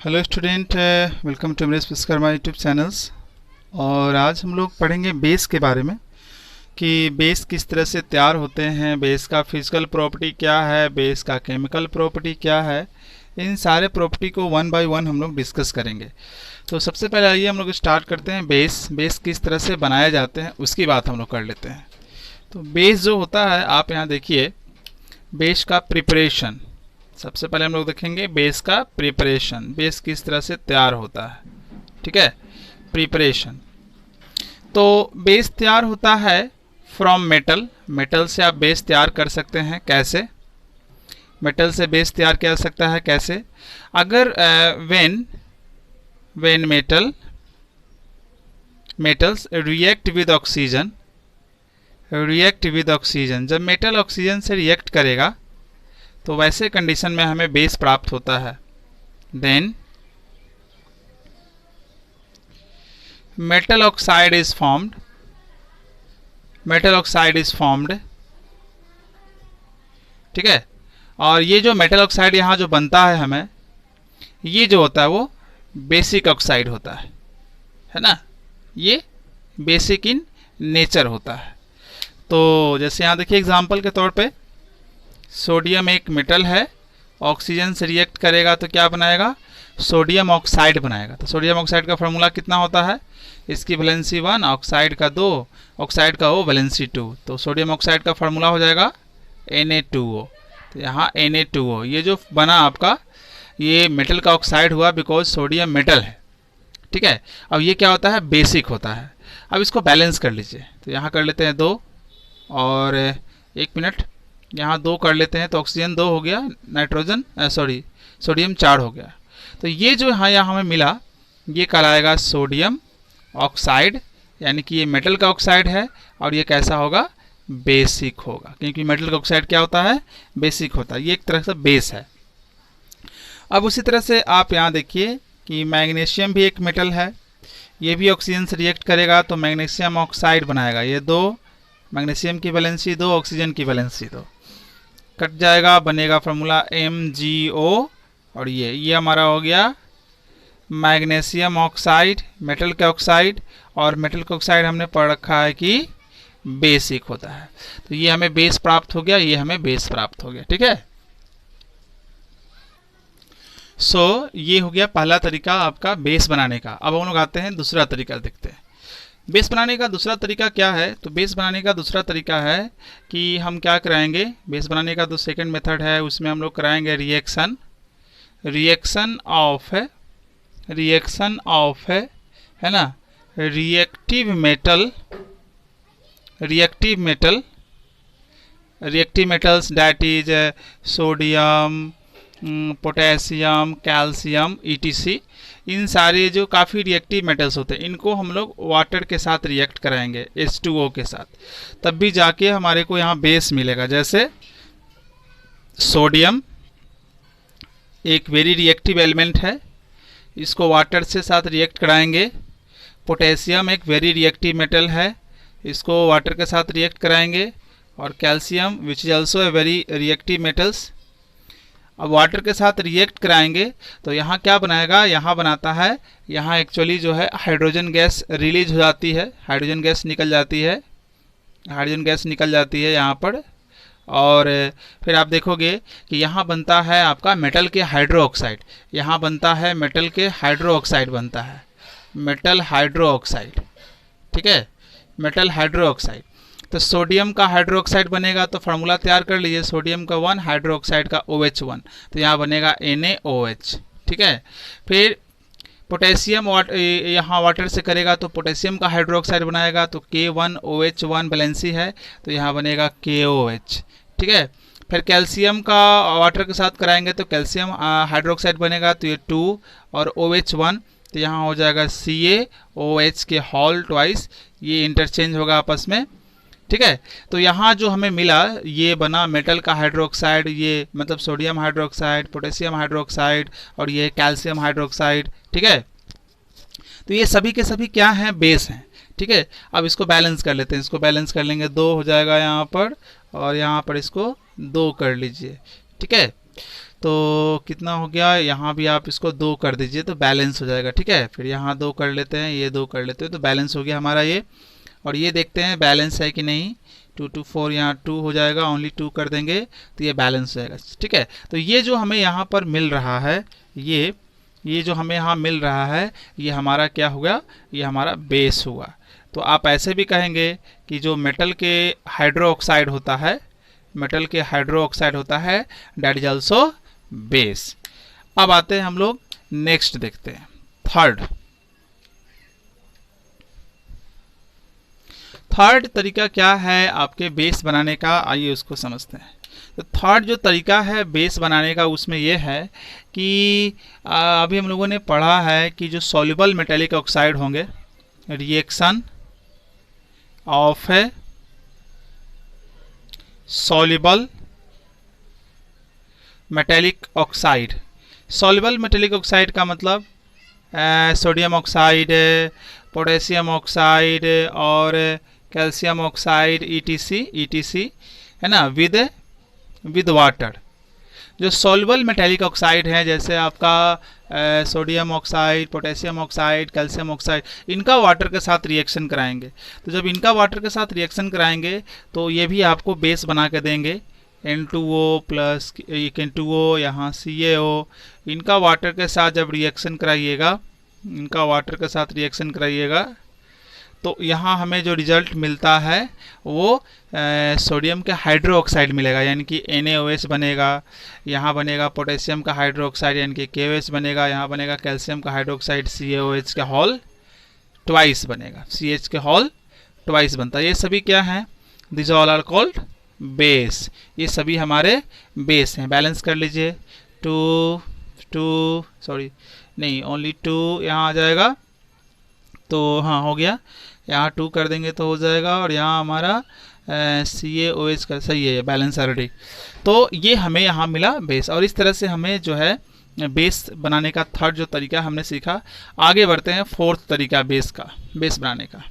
Hello student, welcome to Amrish Vishwakarma YouTube channels. और आज हम लोग पढ़ेंगे बेस के बारे में कि बेस किस तरह से तैयार होते हैं, बेस का फिजिकल प्रॉपर्टी क्या है, बेस का केमिकल प्रॉपर्टी क्या है। इन सारे प्रॉपर्टी को वन बाय वन हम लोग डिस्कस करेंगे। तो सबसे पहले आइए हम लोग स्टार्ट करते हैं। बेस किस तरह से बनाए जाते हैं उसकी बात हम लोग कर लेते हैं। तो बेस जो होता है, आप यहाँ देखिए बेस का प्रिपरेशन। सबसे पहले हम लोग देखेंगे बेस का प्रिपरेशन, बेस किस तरह से तैयार होता है। ठीक है, प्रिपरेशन। तो बेस तैयार होता है फ्रॉम मेटल से आप बेस तैयार कर सकते हैं। कैसे मेटल से बेस तैयार किया जा सकता है, कैसे? अगर when metals react with oxygen, जब मेटल ऑक्सीजन से रिएक्ट करेगा तो वैसे कंडीशन में हमें बेस प्राप्त होता है। Then metal oxide is formed. ठीक है, और ये जो मेटल ऑक्साइड यहाँ जो बनता है हमें, ये जो होता है वो बेसिक ऑक्साइड होता है ना। ये बेसिक इन नेचर होता है। तो जैसे यहाँ देखिए एग्जांपल के तौर पे, सोडियम एक मेटल है, ऑक्सीजन से रिएक्ट करेगा तो क्या बनाएगा? सोडियम ऑक्साइड बनाएगा। तो सोडियम ऑक्साइड का फॉर्मूला कितना होता है? इसकी वैलेंसी 1, ऑक्साइड का 2, ऑक्साइड का O वैलेंसी 2। तो सोडियम ऑक्साइड का फॉर्मूला हो जाएगा Na2O। तो यहाँ Na2O ये जो बना आपका, ये मेटल का ऑक्साइड हुआ बिकॉज सोडियम मेटल है। ठीक है, अब ये क्या होता है? बेसिक होता है। अब इसको बैलेंस कर लीजिए। तो यहाँ कर लेते हैं 2 और 1 मिनट, यहाँ 2 कर लेते हैं तो ऑक्सीजन 2 हो गया, सोडियम 4 हो गया। तो ये जो यहाँ हमें मिला, ये कहलाएगा सोडियम ऑक्साइड, यानी कि ये मेटल का ऑक्साइड है। और ये कैसा होगा? बेसिक होगा, क्योंकि मेटल का ऑक्साइड क्या होता है? बेसिक होता है। ये एक तरह से बेस है। अब उसी तरह से आप यहाँ देखिए कि मैग्नीशियम भी एक मेटल है, ये भी ऑक्सीजन से रिएक्ट करेगा तो मैग्नीशियम ऑक्साइड बनाएगा। ये 2, मैग्नीशियम की वैलेंसी 2, ऑक्सीजन की वैलेंसी 2, कट जाएगा, बनेगा फॉर्मूला MgO। और ये हमारा हो गया मैग्नीशियम ऑक्साइड, मेटल का ऑक्साइड। और मेटल का ऑक्साइड हमने पढ़ रखा है कि बेसिक होता है। तो ये हमें बेस प्राप्त हो गया, ये हमें बेस प्राप्त हो गया। ठीक है, ये हो गया पहला तरीका आपका बेस बनाने का। अब हम लोग आते हैं दूसरा तरीका देखते हैं। बेस बनाने का दूसरा तरीका क्या है? तो बेस बनाने का दूसरा तरीका है कि हम क्या कराएंगे, बेस बनाने का जो सेकंड मेथड है उसमें हम लोग कराएंगे रिएक्शन ऑफ है ना, reactive metals that is sodium, potassium, calcium ETC। इन सारे जो काफ़ी रिएक्टिव मेटल्स होते हैं, इनको हम लोग वाटर के साथ रिएक्ट कराएंगे, H2O के साथ, तब भी जाके हमारे को यहाँ बेस मिलेगा। जैसे सोडियम एक वेरी रिएक्टिव एलिमेंट है, इसको वाटर से साथ रिएक्ट कराएंगे। पोटेशियम एक वेरी रिएक्टिव मेटल है, इसको वाटर के साथ रिएक्ट कराएंगे। और calcium which is also a very reactive metals, अब वाटर के साथ रिएक्ट कराएंगे तो यहाँ क्या बनाएगा? यहाँ बनाता है, यहाँ एक्चुअली जो है हाइड्रोजन गैस रिलीज हो जाती है, हाइड्रोजन गैस निकल जाती है यहाँ पर। और फिर आप देखोगे कि यहाँ बनता है आपका मेटल के हाइड्रो ऑक्साइड, यहाँ बनता है मेटल के हाइड्रो ऑक्साइड बनता है, मेटल हाइड्रो ऑक्साइड। ठीक है, मेटल हाइड्रो ऑक्साइड। तो सोडियम का हाइड्रो ऑक्साइड बनेगा तो फार्मूला तैयार कर लीजिए, सोडियम का 1, हाइड्रो ऑक्साइड का OH1, तो यहाँ बनेगा NaOH। ठीक है, फिर पोटेशियम यहाँ वाटर से करेगा तो पोटेशियम का हाइड्रो ऑक्साइड बनाएगा तो K1OH1 वैलेंसी है, तो यहाँ बनेगा KOH। ठीक है, फिर कैल्शियम का वाटर के साथ कराएंगे तो कैल्शियम हाइड्रो ऑक्साइड बनेगा, तो ये 2 और OH1, तो यहाँ हो जाएगा CaOH के होल ट्वाइस, ये इंटरचेंज होगा आपस में। ठीक है, तो यहाँ जो हमें मिला ये बना मेटल का हाइड्रोक्साइड, ये मतलब सोडियम हाइड्रोक्साइड, पोटेशियम हाइड्रोक्साइड और ये कैल्शियम हाइड्रोक्साइड। ठीक है, तो ये सभी के सभी क्या हैं? बेस हैं। ठीक है, अब इसको बैलेंस कर लेते हैं। इसको बैलेंस कर लेंगे, 2 हो जाएगा यहाँ पर, और यहाँ पर इसको 2 कर लीजिए। ठीक है, तो कितना हो गया, यहाँ भी आप इसको 2 कर दीजिए तो बैलेंस हो जाएगा, ठीक है। फिर यहाँ 2 कर लेते हैं, ये 2 कर लेते हैं, तो बैलेंस हो गया हमारा ये। और ये देखते हैं बैलेंस है कि नहीं। 2 2 4 यहाँ 2 हो जाएगा, ओनली 2 कर देंगे तो ये बैलेंस हो जाएगा, ठीक है। तो ये जो हमें यहाँ पर मिल रहा है, ये जो हमें यहाँ मिल रहा है, ये हमारा क्या हुआ, ये हमारा बेस हुआ। तो आप ऐसे भी कहेंगे कि जो मेटल के हाइड्रो ऑक्साइड होता है, मेटल के हाइड्रो ऑक्साइड होता है, दैट इज ऑल्सो बेस। अब आते हैं हम लोग नेक्स्ट देखते हैं, थर्ड तरीका क्या है आपके बेस बनाने का, आइए उसको समझते हैं। तो थर्ड जो तरीका है बेस बनाने का, उसमें यह है कि अभी हम लोगों ने पढ़ा है कि जो सॉल्युबल मेटेलिक ऑक्साइड होंगे, रिएक्शन ऑफ है soluble metallic oxide. Soluble metallic oxide का मतलब सोडियम ऑक्साइड, पोटेशियम ऑक्साइड और कैल्शियम ऑक्साइड ईटीसी है ना, विद वाटर। जो सॉल्युबल मेटेलिक ऑक्साइड हैं, जैसे आपका sodium oxide, potassium oxide, calcium oxide, इनका वाटर के साथ रिएक्शन कराएंगे। तो जब इनका वाटर के साथ रिएक्शन कराएंगे तो ये भी आपको बेस बना के देंगे, N2O प्लस N2O, यहाँ CaO। इनका वाटर के साथ जब रिएक्शन कराइएगा, इनका वाटर के साथ रिएक्शन कराइएगा, तो यहाँ हमें जो रिजल्ट मिलता है वो सोडियम के हाइड्रो ऑक्साइड मिलेगा, यानी कि NaOH बनेगा। यहाँ बनेगा पोटेशियम का हाइड्रो ऑक्साइड यानी कि KOH बनेगा। यहाँ बनेगा कैल्शियम का हाइड्रो ऑक्साइड CaOH का होल ट्वाइस बनेगा, CH के होल ट्वाइस बनता है। ये सभी क्या हैं, this all are called base. ये सभी हमारे बेस हैं। बैलेंस कर लीजिए, 2 सॉरी नहीं, ओनली 2 यहाँ आ जाएगा, तो हाँ हो गया। यहाँ 2 कर देंगे तो हो जाएगा, और यहाँ हमारा CaOH का सही है, बैलेंस ऑलरेडी। तो ये हमें यहाँ मिला बेस, और इस तरह से हमें जो है बेस बनाने का थर्ड जो तरीका हमने सीखा। आगे बढ़ते हैं फोर्थ तरीका बेस बनाने का।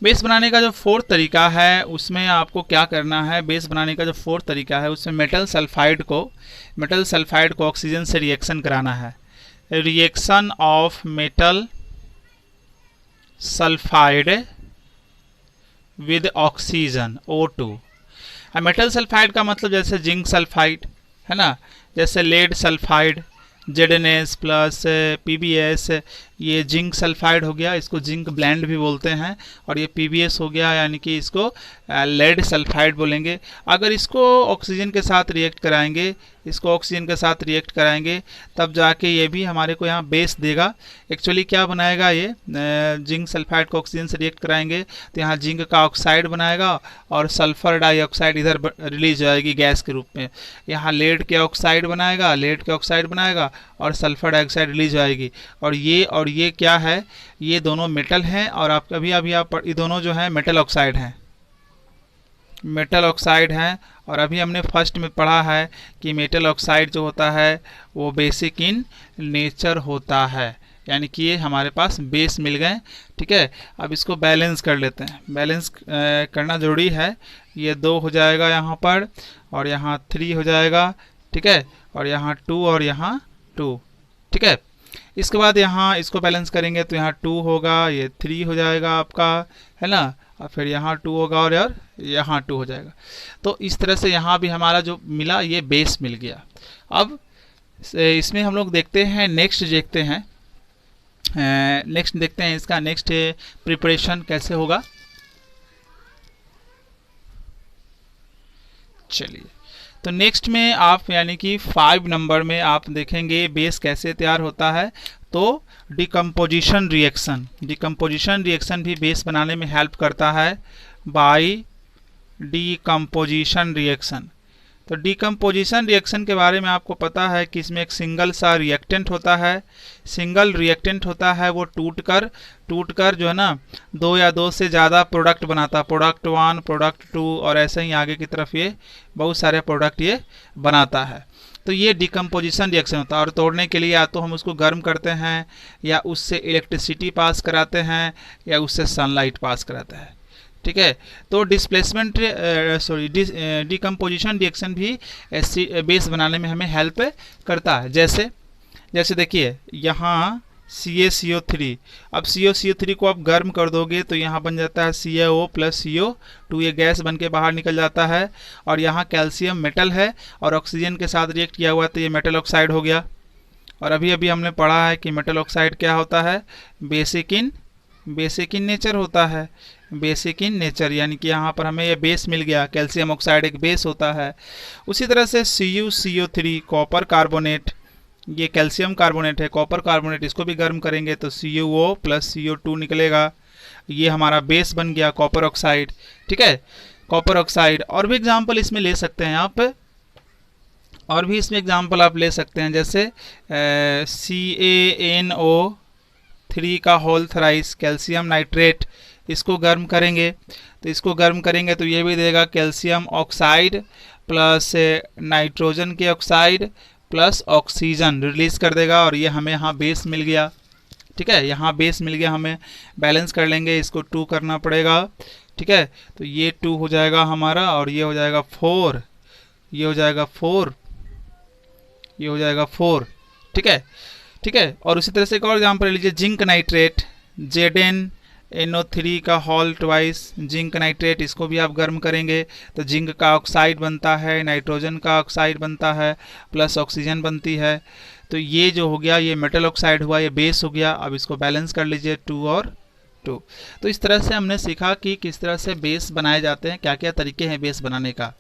बेस बनाने का जो फोर्थ तरीका है, उसमें आपको क्या करना है, बेस बनाने का जो फोर्थ तरीका है उसमें मेटल सल्फाइड को ऑक्सीजन से रिएक्शन कराना है। Reaction of metal sulphide with oxygen O2। Metal sulphide का मतलब जैसे जिंक सल्फाइड है ना, जैसे lead sulphide ZnS plus PbS, ये जिंक सल्फाइड हो गया, इसको जिंक ब्लेंड भी बोलते हैं। और ये PbS हो गया, यानी कि इसको लेड सल्फाइड बोलेंगे। अगर इसको ऑक्सीजन के साथ रिएक्ट कराएंगे, तब जाके ये भी हमारे को यहाँ बेस देगा। एक्चुअली क्या बनाएगा, ये जिंक सल्फाइड को ऑक्सीजन से रिएक्ट कराएंगे तो यहाँ जिंक का ऑक्साइड बनाएगा और सल्फर डाइऑक्साइड इधर रिलीज हो जाएगी गैस के रूप में। यहाँ लेड के ऑक्साइड बनाएगा और सल्फर डाइऑक्साइड रिलीज हो जाएगी। और ये क्या है, ये दोनों मेटल हैं, और आप अभी ये दोनों जो हैं मेटल ऑक्साइड हैं। और अभी हमने फर्स्ट में पढ़ा है कि मेटल ऑक्साइड जो होता है वो बेसिक इन नेचर होता है, यानी कि ये हमारे पास बेस मिल गए, ठीक है। अब इसको बैलेंस कर लेते हैं। बैलेंस करना ज़रूरी है। ये 2 हो जाएगा यहाँ पर, और यहाँ 3 हो जाएगा, ठीक है, और यहाँ 2 और यहाँ 2, ठीक है। इसके बाद यहाँ इसको बैलेंस करेंगे तो यहाँ 2 होगा, ये 3 हो जाएगा आपका, है ना, और फिर यहाँ 2 होगा और यहाँ 2 हो जाएगा। तो इस तरह से यहाँ भी हमारा जो मिला ये बेस मिल गया। अब इसमें हम लोग देखते हैं, नेक्स्ट देखते हैं इसका नेक्स्ट प्रिपरेशन कैसे होगा। चलिए, तो नेक्स्ट में आप यानी कि 5 नंबर में आप देखेंगे बेस कैसे तैयार होता है। तो डिकम्पोजिशन रिएक्शन भी बेस बनाने में हेल्प करता है, बाय डिकम्पोजिशन रिएक्शन। तो डिकम्पोजिशन रिएक्शन के बारे में आपको पता है कि इसमें एक सिंगल सा रिएक्टेंट होता है। वो टूट कर जो है ना 2 या 2 से ज़्यादा प्रोडक्ट बनाता है, प्रोडक्ट 1, प्रोडक्ट 2, और ऐसे ही आगे की तरफ ये बहुत सारे प्रोडक्ट ये बनाता है। तो ये डिकम्पोजिशन रिएक्शन होता है। और तोड़ने के लिए या तो हम उसको गर्म करते हैं, या उससे इलेक्ट्रिसिटी पास कराते हैं, या उससे सनलाइट पास कराते हैं। ठीक है। तो डिस्प्लेसमेंट सॉरी डिकम्पोजिशन रिएक्शन भी बेस बनाने में हमें हेल्प करता है। जैसे जैसे देखिए यहाँ CaCO3, अब CaCO3 को आप गर्म कर दोगे तो यहाँ बन जाता है CaO प्लस CO2, ये गैस बन के बाहर निकल जाता है। और यहाँ कैल्शियम मेटल है और ऑक्सीजन के साथ रिएक्ट किया हुआ है तो ये मेटल ऑक्साइड हो गया। और अभी अभी हमने पढ़ा है कि मेटल ऑक्साइड क्या होता है, बेसिक इन नेचर होता है, बेसिक इन नेचर, यानी कि यहाँ पर हमें ये बेस मिल गया, कैल्शियम ऑक्साइड एक बेस होता है। उसी तरह से CuCO3 कॉपर कार्बोनेट, ये कैल्शियम कार्बोनेट है, कॉपर कार्बोनेट, इसको भी गर्म करेंगे तो CuO प्लस CO2 निकलेगा, ये हमारा बेस बन गया कॉपर ऑक्साइड। ठीक है, कॉपर ऑक्साइड। और भी एग्जाम्पल इसमें ले सकते हैं आप, और भी इसमें एग्जाम्पल आप ले सकते हैं, जैसे CaNO3 का होल थ्राइस, कैल्शियम नाइट्रेट, इसको गर्म करेंगे तो ये भी देगा कैल्शियम ऑक्साइड प्लस नाइट्रोजन के ऑक्साइड प्लस ऑक्सीजन रिलीज कर देगा, और ये हमें यहाँ बेस मिल गया। ठीक है, यहाँ बेस मिल गया, हमें बैलेंस कर लेंगे, इसको 2 करना पड़ेगा। ठीक है, तो ये 2 हो जाएगा हमारा, और ये हो जाएगा 4, ये हो जाएगा 4, ये हो जाएगा 4। ठीक है, ठीक है। और उसी तरह से एक और एग्जाम्पल ले लीजिए, जिंक नाइट्रेट, ZnNO3 का होल ट्वाइस, जिंक नाइट्रेट, इसको भी आप गर्म करेंगे तो जिंक का ऑक्साइड बनता है, नाइट्रोजन का ऑक्साइड बनता है, प्लस ऑक्सीजन बनती है। तो ये जो हो गया ये मेटल ऑक्साइड हुआ, ये बेस हो गया। अब इसको बैलेंस कर लीजिए 2 और 2। तो इस तरह से हमने सीखा कि किस तरह से बेस बनाए जाते हैं, क्या क्या तरीके हैं बेस बनाने का।